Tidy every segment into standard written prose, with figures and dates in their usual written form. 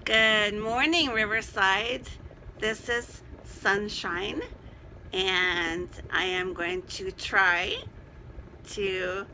Good morning, Riverside. This is Sunshine, and I am going to try to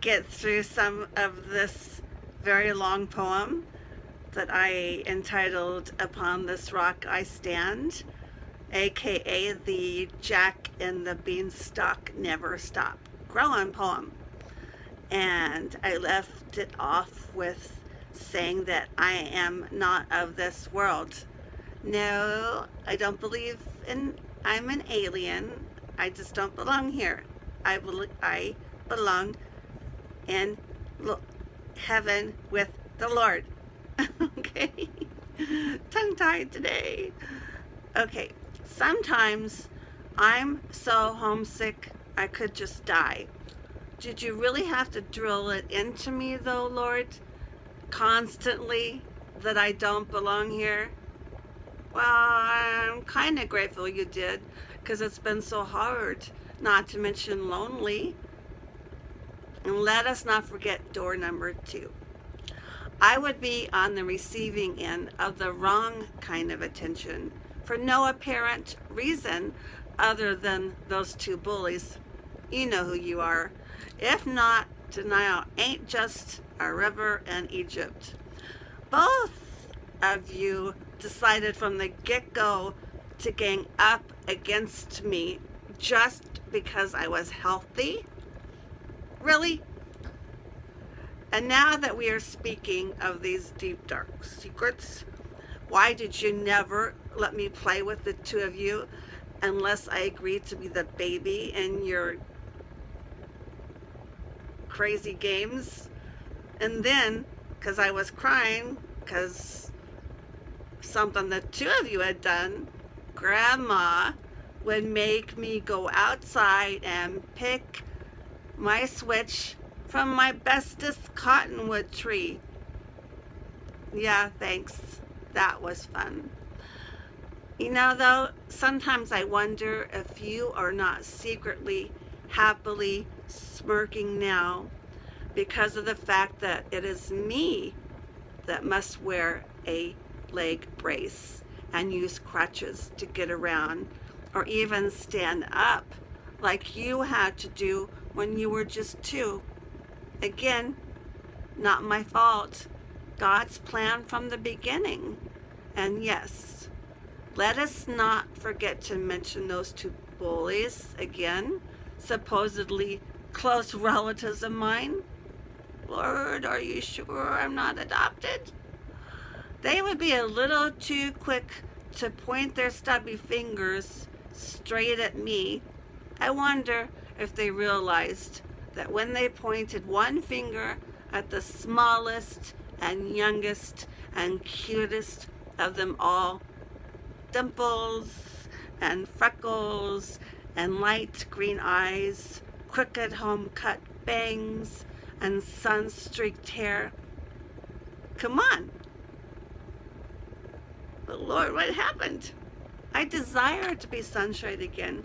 get through some of this very long poem that I entitled Upon This Rock I Stand, aka the Jack and the Beanstalk Never Stop Growin poem. And I left it off with saying that I am not of this world. No, I don't believe I'm an alien. I just don't belong here. I belong in heaven with the Lord. Okay? Tongue tied today. Okay, sometimes I'm so homesick I could just die. Did you really have to drill it into me, though, Lord, constantly, that I don't belong here? Well, I'm kind of grateful you did, because it's been so hard, not to mention lonely. And let us not forget door number 2. I would be on the receiving end of the wrong kind of attention for no apparent reason other than those 2 bullies. You know who you are. If not, denial ain't just a river in Egypt. Both of you decided from the get-go to gang up against me just because I was healthy? Really? And now that we are speaking of these deep, dark secrets, why did you never let me play with the 2 of you unless I agreed to be the baby in your crazy games? And then, because I was crying because something the 2 of you had done, Grandma would make me go outside and pick my switch from my bestest cottonwood tree. Yeah, thanks. That was fun. You know, though, sometimes I wonder if you are not secretly, happily smirking now because of the fact that it is me that must wear a leg brace and use crutches to get around or even stand up like you had to do when you were just 2. Again, not my fault. God's plan from the beginning. And yes, let us not forget to mention those 2 bullies again, supposedly close relatives of mine. Lord, are you sure I'm not adopted? They would be a little too quick to point their stubby fingers straight at me. I wonder if they realized that when they pointed one finger at the smallest and youngest and cutest of them all, dimples and freckles and light green eyes, crooked home-cut bangs, and sun-streaked hair. Come on. But Lord, what happened? I desire to be sunshine again.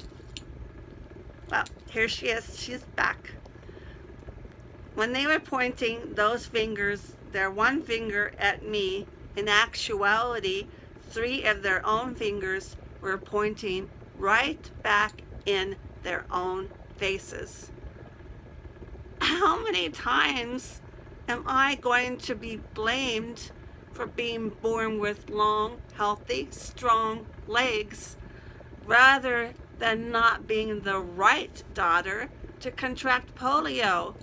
Well, here she is. She's back. When they were pointing those fingers, their one finger at me, in actuality, 3 of their own fingers were pointing right back in their own faces. How many times am I going to be blamed for being born with long, healthy, strong legs rather than not being the right daughter to contract polio?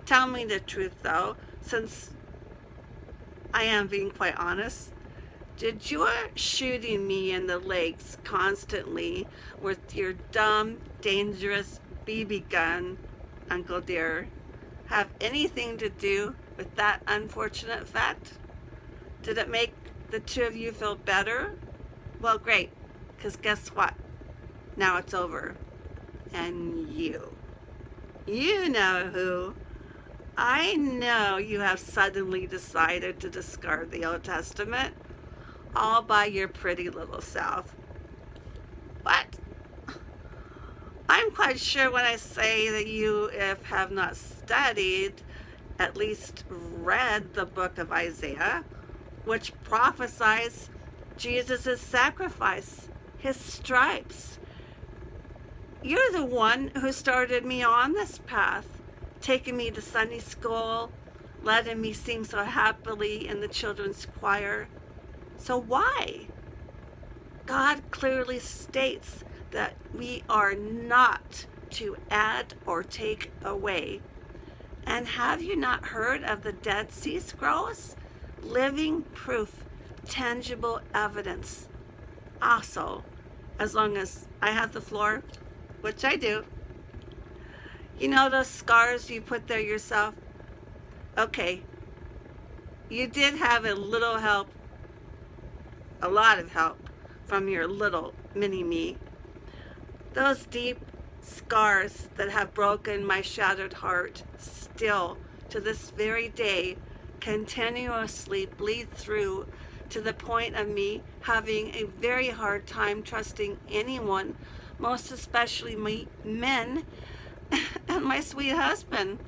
Tell me the truth, though, since I am being quite honest. Did your shooting me in the legs constantly with your dumb, dangerous BB gun, Uncle dear, have anything to do with that unfortunate fact? Did it make the 2 of you feel better? Well, great, because guess what? Now it's over. And you know who. I know you have suddenly decided to discard the Old Testament all by your pretty little self. But I'm quite sure when I say that you, if have not studied, at least read the book of Isaiah, which prophesies Jesus' sacrifice, his stripes. You're the one who started me on this path, taking me to Sunday school, letting me sing so happily in the children's choir. So why? God clearly states that we are not to add or take away. And have you not heard of the Dead Sea Scrolls? Living proof, tangible evidence. Also, as long as I have the floor, which I do, you know those scars you put there yourself? Okay, you did have a little help, a lot of help from your little mini-me. Those deep scars that have broken my shattered heart still, to this very day, continuously bleed through to the point of me having a very hard time trusting anyone, most especially men and my sweet husband.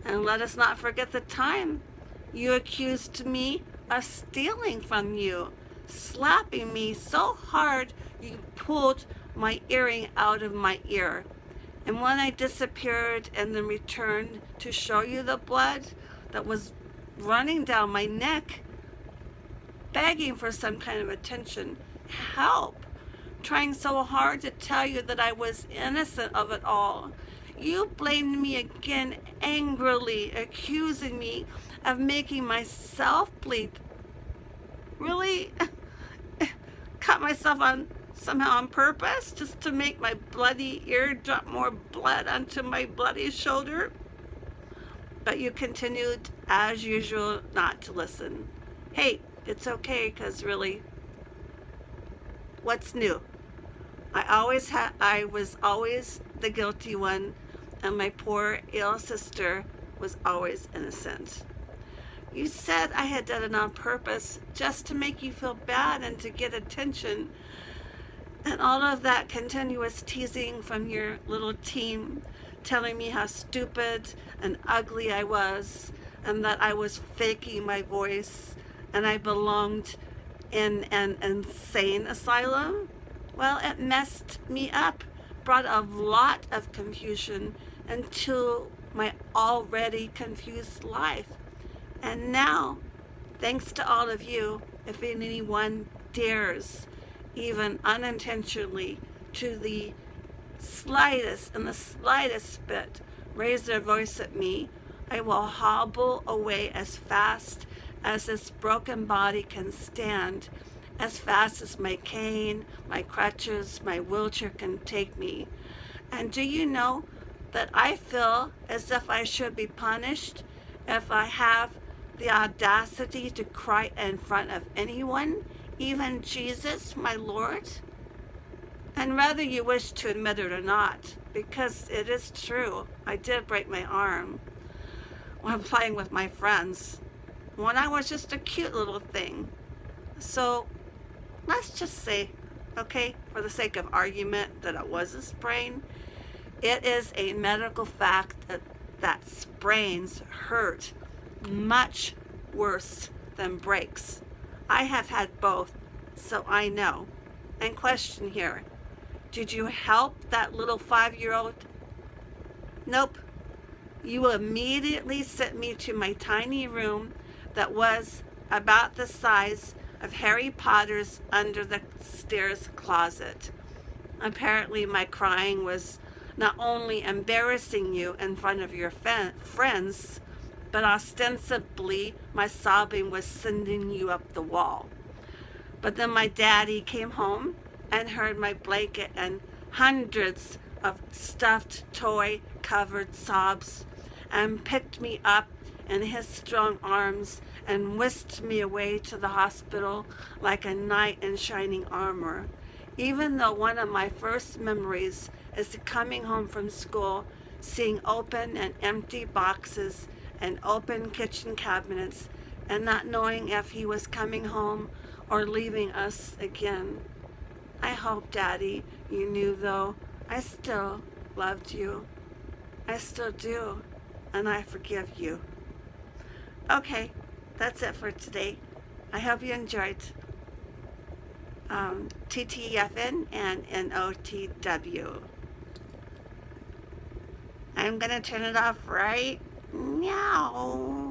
And let us not forget the time you accused me of stealing from you, slapping me so hard you pulled my earring out of my ear. And when I disappeared and then returned to show you the blood that was running down my neck, begging for some kind of attention, help, trying so hard to tell you that I was innocent of it all, you blamed me again angrily, accusing me of making myself bleed. Really? Cut myself on somehow on purpose just to make my bloody ear drop more blood onto my bloody shoulder? But you continued, as usual, not to listen. Hey, it's okay, because really, what's new? I was always the guilty one, and my poor ill sister was always innocent. You said I had done it on purpose just to make you feel bad and to get attention. And all of that continuous teasing from your little team, telling me how stupid and ugly I was, and that I was faking my voice, and I belonged in an insane asylum. Well, it messed me up, brought a lot of confusion into my already confused life. And now, thanks to all of you, if anyone dares, even unintentionally, to the slightest bit, raise their voice at me, I will hobble away as fast as this broken body can stand, as fast as my cane, my crutches, my wheelchair can take me. And do you know that I feel as if I should be punished if I have the audacity to cry in front of anyone, even Jesus, my Lord? And whether you wish to admit it or not, because it is true, I did break my arm when playing with my friends, when I was just a cute little thing. So let's just say, okay, for the sake of argument, that it was a sprain. It is a medical fact that sprains hurt much worse than breaks. I have had both, so I know. And question here, did you help that little 5-year-old? Nope. You immediately sent me to my tiny room that was about the size of Harry Potter's under the stairs closet. Apparently my crying was not only embarrassing you in front of your friends, but ostensibly my sobbing was sending you up the wall. But then my daddy came home and heard my blanket and hundreds of stuffed toy covered sobs and picked me up in his strong arms and whisked me away to the hospital like a knight in shining armor. Even though one of my first memories is coming home from school, seeing open and empty boxes and open kitchen cabinets, and not knowing if he was coming home or leaving us again. I hope, Daddy, you knew, though, I still loved you. I still do, and I forgive you. Okay, that's it for today. I hope you enjoyed TTFN and NOTW. I'm gonna turn it off right now.